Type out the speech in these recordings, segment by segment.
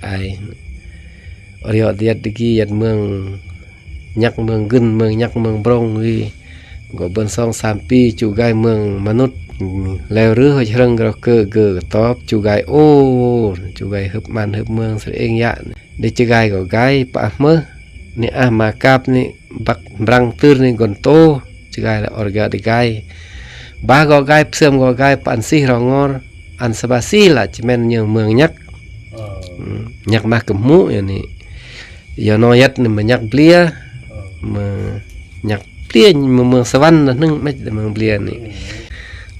ไออริยเดียดกี้ยัดเมืองยักเมืองกึนเมืองยักเมืองบรงวีก็เบิ่น2-3ปีจูกายเมืองมนุษย์แล้วหรือเฮเริงก็เกอตอบจูกายโอ้จูกายฮึบมันฮึบเมืองซะเองยะได้จูกายก็กายปะเมอนี่มากาบนี่บักรังตื้อนี่กอนโตจูกายละอริยะได้กายบาก็กายเสื่อมก็กายปันสิรองออันสบาสีล่ะจิแม่นยังเมืองยักยักมากะมุอย่างนี้ยอนอยัดนี่มันยักเปลียมายักเปลียเมืองสวรรค์นึงไม่เมืองเปลียนี่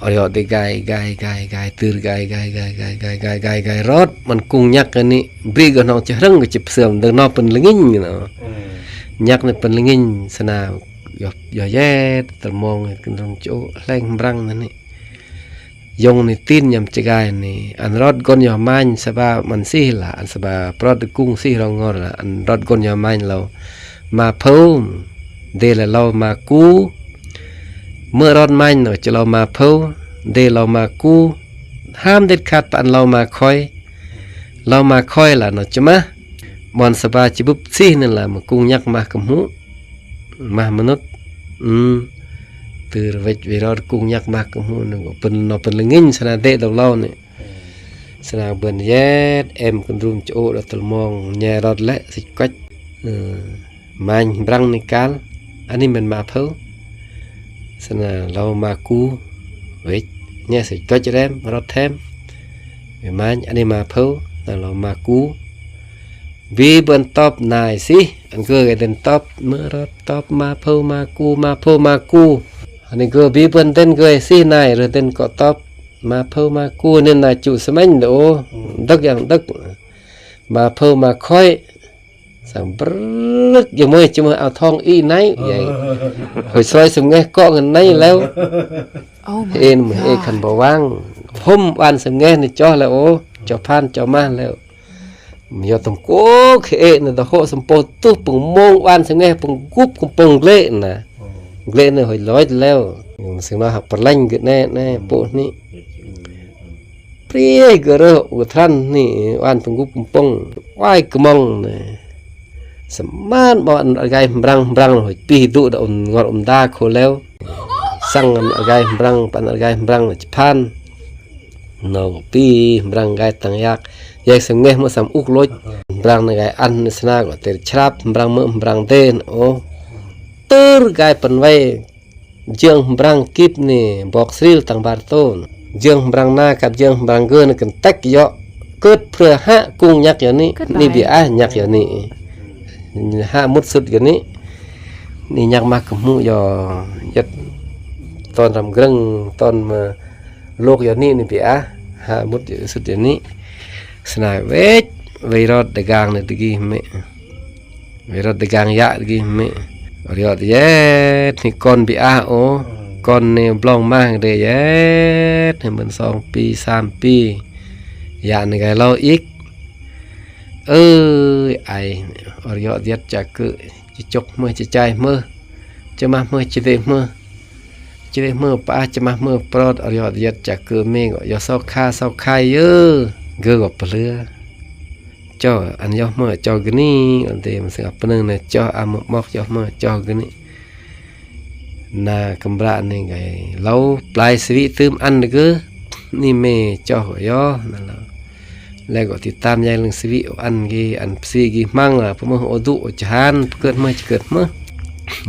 อริยได้กายตื้อกายรถมันกุงยักกันนี่บริก็นองจะรังก็จิเสื่อมดังนอเป็นลงินเนาะยักนี่เป็นลงินสนายอแย่ตะมองกันตรงโจแรงรังนั่นนี่ยงนี่ตีนยำจะกายนี่อันรถกนยอมันสบามันสิล่ะอันสบาปรอดกุ้งสิรองอล่ะอันรถกนยอมันเรามาเพิ่มเดลเรามากู้เมื่อรถมันเนาะจะเรามาเพิ่มเดเรามากู้ห้ามเด็ดขาดปานเรามาคอยล่ะเนาะจะมามันสบาจิบุบสินั่นล่ะมากุ้งยักมากะหูมามนุษย์từ về đó cùng nhắc mạc cũng phần nó phần là nghinh sana tệ đầu lâu này sana bần yết em con room chỗ đó tụi mong nhà đó lẽ dịch quách manh răng này cán anh em mình mà phơi sana lâu mà cú vậy nhà dịch quách cho em rót thêm về manh anh em mà phơi là lâu mà cú vì bên top này xí anh cứ cái tên top mưa rót top mà phơi mà cúอันนี้ก็บีเปิ้นเต้นก็สินายหรือเต้นก็ตอบมาเพิ่มมากู้นี่น่ะจุสมัยโดดักอย่างดักมาเพิ่มมาค่อยสัมปรึกอย่ามื้อจะมาเอาทองอีไหนใหญ่หอยซอยสมไงเกาะเงินไหนแล้วเอ็นมื้อคันบ่ว่างผมบ้านสมไงนี่จ่อแล้วโอ้จ่อพานจ่อมาแล้วมียอดตมโกเคเอน่ะตะโหสมโปตุปงมงบ้านสมไงปงกุบปงเละน่ะเล่นหอยร้อยแล้วสิ่งนั้นหักปลังกันแน่ปุ๊นี่เปรี้ยกระโดดทันนี่วันปงกุปงว่ายกระมองนี่สมานบอลอะไรบรังหอยปีดุดอนงอดดาโคแล้วสั่งอะไรบรังปันอะไรบรังจะพันนอปีบรังไก่ต่างยากแยกสังเกตเมื่อสามอุกลอยบรังอะไรอันสนาก็เตะชราบบรังเมื่อบรังเต้นโอ้ตื้อกายเป็นไว้เจียงบรังกิบนี่บอกสิลต่างบาร์โตนเจียงบรังหน้ากับเจียงบรังเกินกันแตกเยอะเกิดเพื่อหะกุ้งยักษ์อย่างนี้นี่เบียยักษ์อย่างนี้หะมุดสุดอย่างนี้นี่ยักษ์มากกับมูยอยัดตอนรำกรึงตอนมาโลกอย่างนี้นี่เบียหะมุดสุดอย่างนี้สนายเวทไวรัสตะกางนี่ตะกี้ไม่ไวรัสตะกางยะตะกี้ไม่เรียกเย็ดนี่ก้อนบีอาโอก้อนเนี่ยบลองมากเลยเย็ดให้มัน2 ปี3 ปีอย่างนี้ไงเราอีกไอเรียกเย็ดจะเกิดจะจกมือจะใจมือจะมามือจะเด็กมือป้าจะมามือปลอดเรียกเย็ดจะเกิดเมงอย่าเศร้าคายเยอะเกือบเปลือcho anh cho mơ cho cái ní thì mình sẽ gặp bên này cho mọc cho mơ cho cái ní là cầm bạ này cái lâu play sĩ tươm ăn được cứ ní mê cho hỏi gió là lại gọi thì tam giai lưng sĩ ăn cái ăn sĩ cái mang là phải mơ ô dụ chán cơn mơ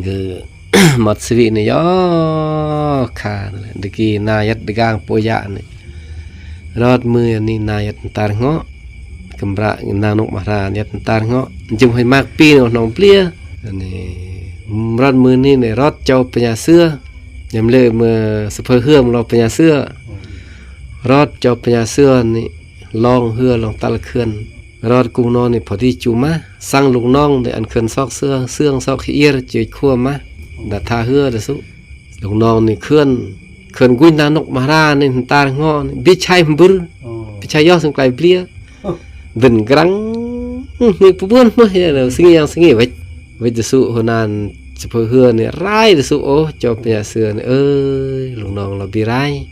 cứ một sĩ này gió khá được cái na yết được gang po dạ này rót mưa ní na yết tar ngóกำระนางนกมหาเนี่ยตาเงาะจึงให้มากปีน้องเปลี่ยนี่รถมือนี่ในรถเจ้าปัญญาเสื้อยำเลยเมื่อสะเพอเฮือมเราปัญญาเสื้อรถเจ้าปัญญาเสื้อนี่ลองเฮือลองตะละเขื่อนรถกุ้งนอนนี่พอดีจูมาสั่งลูกน้องในอันเขื่อนซอกเสื้อซอกเอียร์จืดขั้วมาดัดทาเฮือเด้อสุลูกน้องนี่เขื่อนกุ้ยนางนกมหานี่ตาเงาะบิชัยบุรบิชัยยอดสังไกลเปลี่ยvinh grăng người phụ buôn mới là sinh nghề vậy sự hồi nan chụp hưa này rai sự ô cho nhà xưa này ơi lúc nòng là bị rai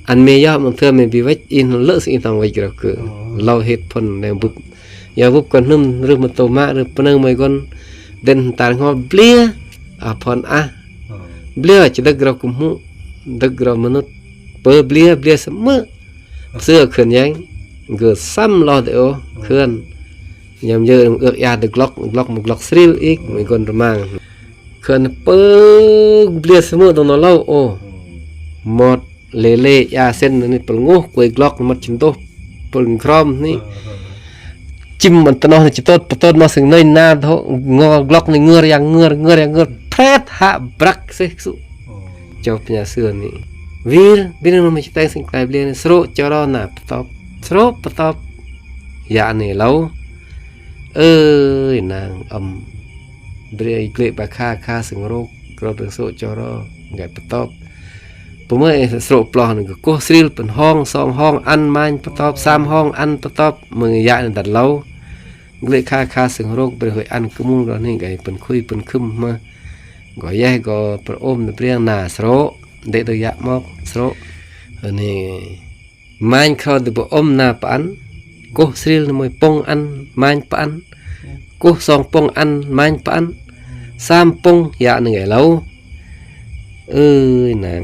anh mê do mình thưa mình bị vết in lỡ sinh thằng vậy kiểu cứ lâu hết phần này bực อย่าวุบก่อนนึมหรือมันโตมาหรือปนึงไม่ก่อนเด่นตางอเบลียพรเบลียจะดึกเรากุมหูดึกเรามนุษย์เปิดเบลียเสมอเสื้อเขื่อนยังเกิดซ้ำรอเดียวเขื่อนยามเยอะเอือกยาดึกล็อกสริลอีกไม่ก่อนประมาณเขื่อนเปิดเบลียเสมอตรงนั้นเล่าโอ้หมดเล่ยาเส้นนี่ปลงูกวยกล็อกมัดจิมโตปลงครอมนี่จิ้มมันตนอจิตต้นมาสึงในหน้าเท่างอกล็อกในเงืออย่างเงือแพรดหะบรักเสกสุเจ้าปัญญาเสือนี่วีรบินมันไม่ใช่แต่สิ่งไกลเปลี่ยนสโรจรอน่ะปตอบสโรปตอบยาเนี่ยเรานางเบรยเกลบาค่าสึงโรคกรดโซจรอไงปตอบผมเมื่อสโรปลอนึงก็โคสริลเป็นห้อง2ห้องอันมันปตอบ3ห้องอันปตอบมือยาในตัดเราเกลค่าสึงโรคเบรยอันกมุงเรานี่ไงเป็นคุยเป็นคึมมาก็แย่ก็ประอมในเปลี่ยนหน้าสโรเด็กตัวยะมอกสโรอันนี้มันเขาตัวประอมหน้าปันโคสริลมวยปงอันมันปันโค2ปงอันมันปัน3ปงยาหนึ่งไงเรานาง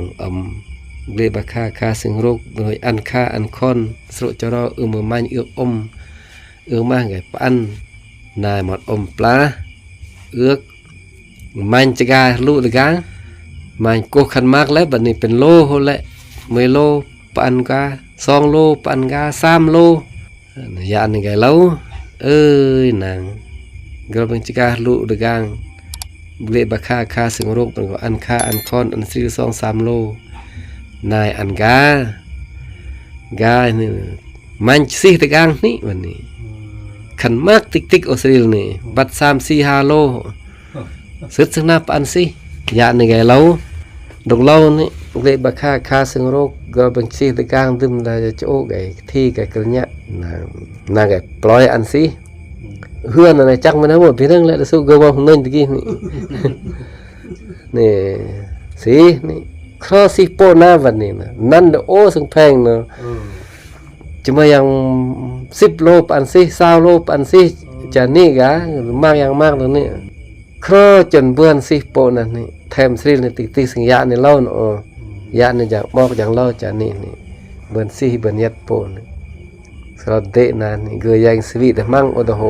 เบบาค่าสึงโรคโดยอันค่าอันคอนสโรจรอมือมันมาไงปันนายหมดปลามันจะกาลูกกามันโกขันมากแล้วบัดนี้เป็นโลโหละ10โลปันกา2โลปันกา3โลยานี่ไงเรานางกระบังจะกาลูกกาเบบาค่าสึงโรคเป็นก็อันค่าอันคอนอันซี2-3โลนายอันกานี่มันสิตะกางนี่วันนี้ขันมากติ๊กออสเตรเลียนี่บัด3-4-5โลสึกหน้าปันสิยาในไงเราดอกเล่านี่เบบาค่าสึงโรคกระบังสิตะกางดึมได้จะโอ้ไงที่ไงกระเนี้ยนางไงปล่อยอันสิเฮือนอะไรจักมันทั้งหมดพี่นึงแล้วสู้กบของเงินตะกี้นี่สินี่ครอสิโปหน้าวันนี้นะนั่นโอ้สังแพงเนาะจะมายัง10โลปันสิ20โลปันสิจะนี่กะมากอย่างมากตรงนี้ครอจนเบื่อนสิโปนั่นนี่แถมสิในติสัญญาในเล่าเนาะยาในจากมอกอย่างเล่าจะนี่เบื่อนสิเบื่อนยัดโปนี่สระเดนั่นนี่ก็ยังสวีทมั่งโอโตโห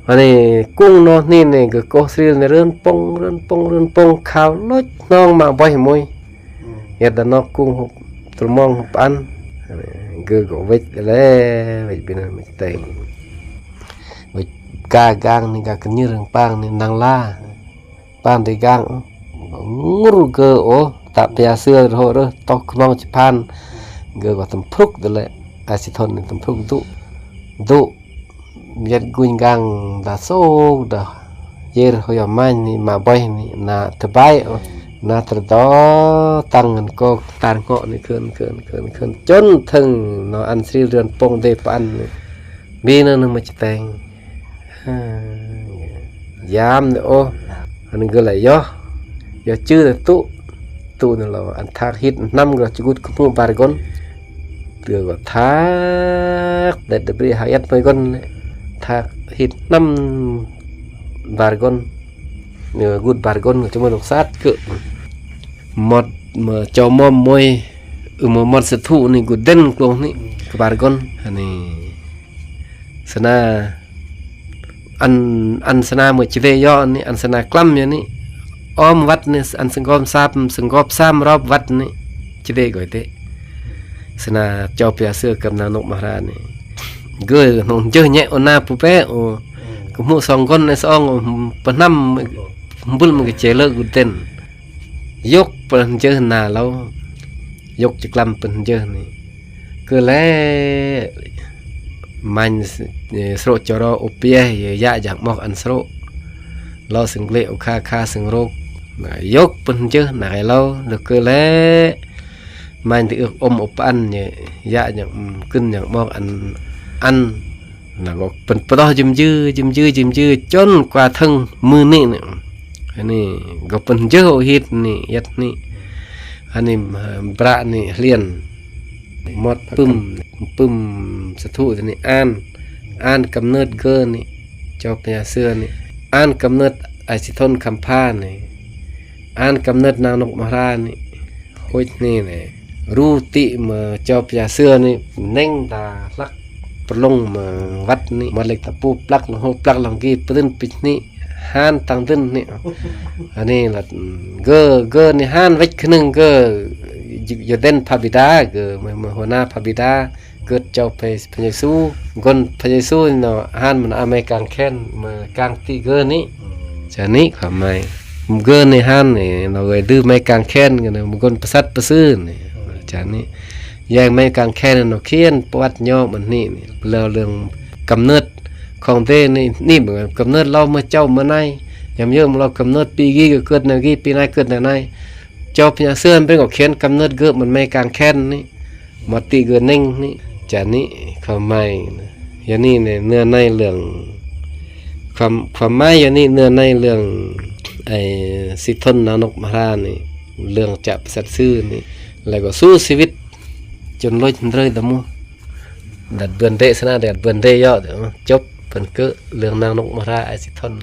อันนี้กุ้งเนาะนี่ก็โกสริลในเรือนปงข้าวลดน้องมาบ่อยมวยยัดนอกกุ้งตรมองปันก็เวทแล้วเวทเป็นไม่เต็งเวทกากางนี่กากันยืนปางนี่นางล่าปางที่กางงูเกอโอตับยาเสือโหรตอกมองจิพันเกอก็ตำพรุกนั่นแหละอาสิทนตำพรุกดุยัดกุญกังดาโซดาเยอร์หอยมันนี่มาบ่อยนี่นาตะไบนาตะดอตั้งกันก็ตานเงาะนี่เคินจนถึงเนาะอันสิเรือนปงเดปันมีนั่นมาจะแต่งยามเนาะโออันนี้ก็เลยย่อชื่อตุนั่นเราอันทากฮิตนำก็จุกุดกุบาร์กอนเตือก็ทากเด็ดบริหายัดไปก่อนทากฮิตนำบาร์กอนเนี่ยกุดบาร์กอนก็จะมาลงซัดก็หมดมาจอมมวยมาหมดสถุนี่กุดเด่นกลงนี่บาร์กอนอันนี้สนาอันสนาเมื่อชีเวย่อนี่อันสนากล้ำอย่างนี้อ้อมวัดนี่อันสังกอบ3รอบวัดนี่ชีเวก่อยเตะสนาเจ้าเปียเสือกับนานกมหาราชนี่เกยน้องเจอแยะอนาปูเป้โอ้ก็มู่2คนใน2ปะนำบุลมันก็เจเลิกกุเต้นยกเปิ้นเจอหน้าเรายกจะกล้ำเปิ้นเจอนี่ก็แลมันสโรจรอโอเปียยะจากมอกอันสโรเราสึงเละเอาค่าสึงโรคยกเปิ้นเจอหน้าเราแล้วก็แลมันที่อมอันเนี่ยยะอย่างขึ้นอย่างมอกอันแล้วก็เป็นปตอจิมยื้อจนกว่าทั้งมือนี่เนี่ยอันนี้ก็เป็นเยอะฮิตนี่ยัดนี่อันนี้พระนี่เรียนหมดปึ้มสถุตัวนี้อ่าน อ่านกำเนิดเกินนี่เจ้าพญาเสือนี่อ่านกำเนิดไอสิทนคำพานี่อ่านกำเนิดนางนกมหรานี่โหยนี่นี่รู้ติมาเจ้าพญาเสือนี่เน่งตาลักปลงมาวัดนี่มาเล็กตะปูปลักลงหูปลักลงกีปึ้นปิดนี่ฮานตังตึ้นนี่อันนี้ละเกอนี่ฮานไว้คนึงเกออยู่เด่นพระบิดาเกอมาหัวหน้าพระบิดาเกิดเจ้าพระเยซูคนพระเยซูเนาะฮานมันอเมริกันแค้นมากลางตีเกอนี่จะนี่ความหมายเกอในฮานนี่เราเลยดื้อไม่กลางแค้นกันนะมันคนประสัดประซื่อนี่จะนี่แยกไม่กลางแค้นเนาะเขียนประวัติย่อมันนี่เรื่องกำเนิดของเต้นี่เหมือนกำเนิดเราเมื่อเจ้าเมื่อไหนยามเยอะเรากำเนิดปีกี้ก็เกิดในกี้ปีไหนเกิดในไหนเจ้าพญาเสือเป็นของเขียนกำเนิดเกิดมันไม่กลางแค้นนี่มาตีเกิดนิ่งนี่จากนี้เขาไม่อย่างนี้เนี่ยเนื้อในเรื่องความหมายอย่างนี้เนื้อในเรื่องไอ้สิทธนนานกมหานี่เรื่องจับสัตว์ซื่อนี่แล้วก็สู้ชีวิตจนลอยเลยตะมูดัดเบือนเดะสนะดัดเบือนเดะยอดจบเป็นเกเรื่องนางนกมหาไอ้สิทธน